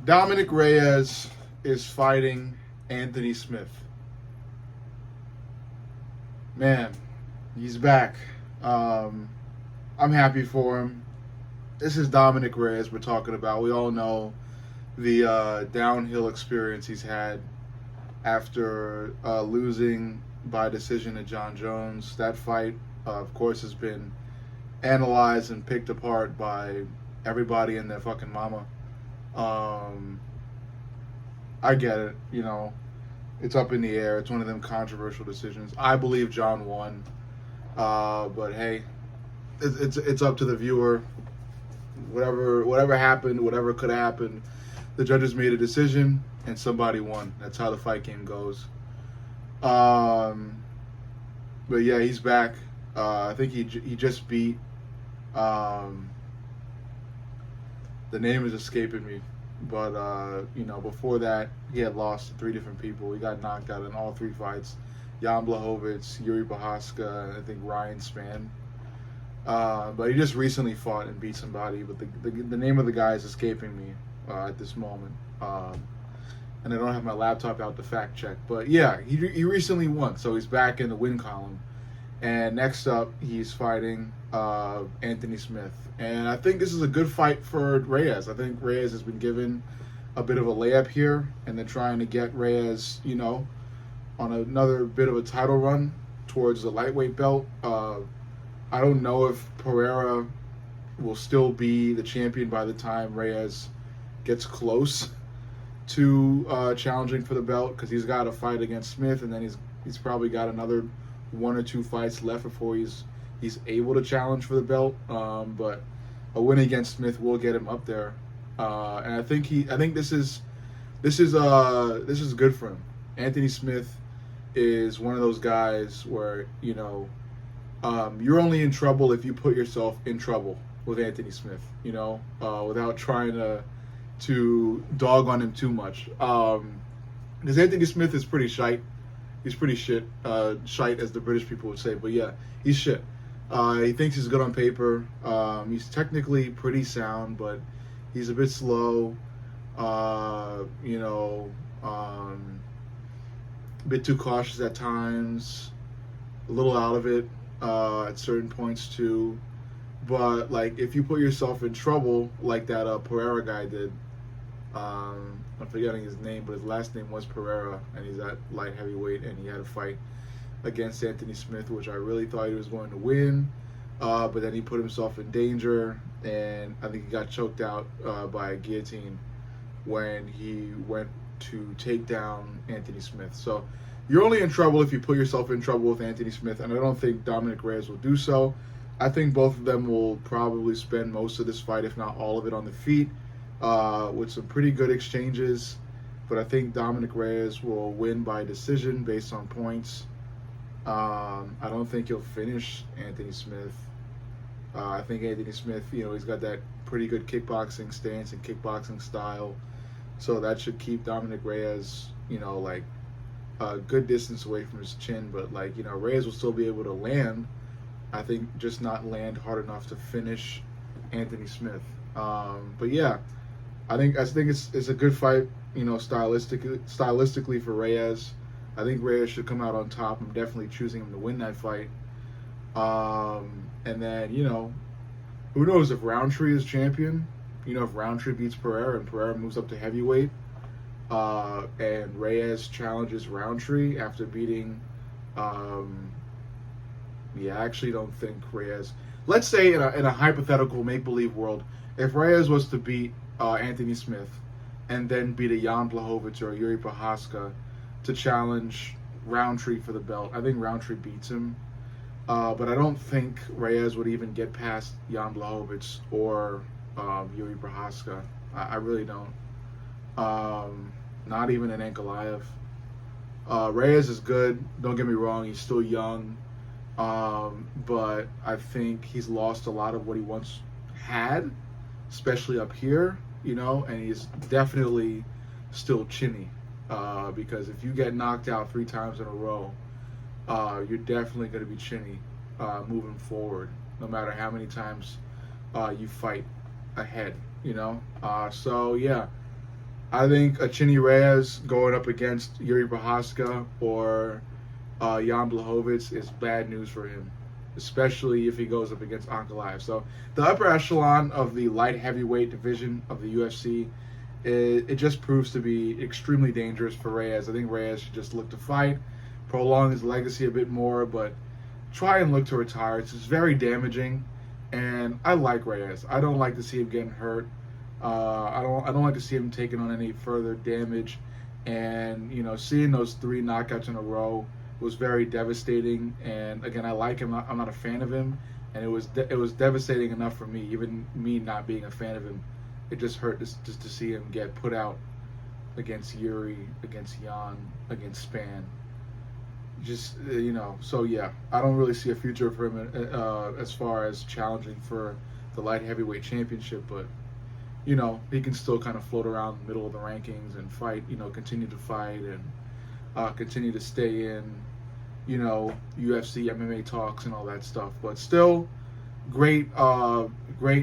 Dominick Reyes is fighting Anthony Smith. Man, he's back. I'm happy for him. This is Dominick Reyes we're talking about. We all know the downhill experience he's had after losing by decision to John Jones. That fight, of course, has been analyzed and picked apart by everybody and their fucking mama. I get it, it's up in the air. It's one of them controversial decisions. I believe John won, but hey, it's up to the viewer. Whatever happened, whatever could have happened, the judges made a decision and somebody won. That's how the fight game goes. But yeah, he's back. I think he just beat. The name is escaping me, but before that he had lost to 3 different people. He got knocked out in all 3 fights: Jan Blachowicz, Yuri Prochazka, and I think Ryan Spann. But he just recently fought and beat somebody, but the name of the guy is escaping me at this moment, and I don't have my laptop out to fact check. But yeah, he recently won, so he's back in the win column. And next up, he's fighting Anthony Smith. And I think this is a good fight for Reyes. I think Reyes has been given a bit of a layup here, and they're trying to get Reyes, on another bit of a title run towards the lightweight belt. I don't know if Pereira will still be the champion by the time Reyes gets close to challenging for the belt, because he's got a fight against Smith, and then he's probably got another 1 or 2 fights left before he's able to challenge for the belt. But a win against Smith will get him up there, and I think this is good for him. Anthony Smith is one of those guys where you're only in trouble if you put yourself in trouble with Anthony Smith, without trying to dog on him too much. Because Anthony Smith is pretty shite. He's pretty shit. Shite, as the British people would say. But yeah, he's shit. He thinks he's good on paper. He's technically pretty sound, but he's a bit slow. A bit too cautious at times. A little out of it at certain points too. But if you put yourself in trouble like that Pereira guy did, I'm forgetting his name, but his last name was Pereira, and he's at light heavyweight, and he had a fight against Anthony Smith, which I really thought he was going to win, but then he put himself in danger, and I think he got choked out by a guillotine when he went to take down Anthony Smith. So you're only in trouble if you put yourself in trouble with Anthony Smith, and I don't think Dominick Reyes will do so. I think both of them will probably spend most of this fight, if not all of it, on the feet, with some pretty good exchanges. But I think Dominick Reyes will win by decision based on points. I don't think he'll finish Anthony Smith. I think Anthony Smith, he's got that pretty good kickboxing stance and kickboxing style. So that should keep Dominick Reyes, a good distance away from his chin. But, Reyes will still be able to land. I think just not land hard enough to finish Anthony Smith. But yeah, I think it's a good fight, stylistically for Reyes. I think Reyes should come out on top. I'm definitely choosing him to win that fight. And then, who knows if Roundtree is champion? If Roundtree beats Pereira and Pereira moves up to heavyweight, and Reyes challenges Roundtree after beating. I actually don't think Reyes. Let's say in a hypothetical make-believe world, if Reyes was to beat Anthony Smith and then beat a Jan Blachowicz or a Yuri Prochazka to challenge Roundtree for the belt, I think Roundtree beats him. But I don't think Reyes would even get past Jan Blachowicz or Yuri Prochazka. I really don't. Not even an Ankalaev. Reyes is good. Don't get me wrong. He's still young. But I think he's lost a lot of what he once had, especially up here, and he's definitely still chinny, because if you get knocked out 3 times in a row, you're definitely going to be chinny moving forward, no matter how many times you fight ahead, So yeah, I think a Chinny Reyes going up against Yuri Prohaska or Jan Blachowicz is bad news for him, especially if he goes up against Ankalaev. So the upper echelon of the light heavyweight division of the UFC, it just proves to be extremely dangerous for Reyes. I think Reyes should just look to fight, prolong his legacy a bit more, but try and look to retire. It's just very damaging, and I like Reyes. I don't like to see him getting hurt. I don't like to see him taking on any further damage, and seeing those 3 knockouts in a row was very devastating. And again, I like him. I'm not a fan of him, and it was devastating enough for me. Even me not being a fan of him, it just hurt just to see him get put out against Yuri, against Jan, against Spann. So yeah, I don't really see a future for him as far as challenging for the light heavyweight championship, but he can still kind of float around the middle of the rankings and fight, continue to fight and continue to stay in, UFC, MMA talks and all that stuff. But still, great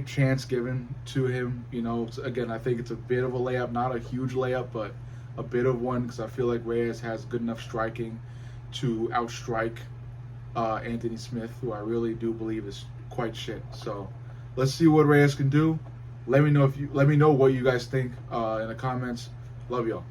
chance given to him. Again, I think it's a bit of a layup, not a huge layup, but a bit of one, because I feel like Reyes has good enough striking to outstrike Anthony Smith, who I really do believe is quite shit. So let's see what Reyes can do. Let me know what you guys think in the comments. Love y'all.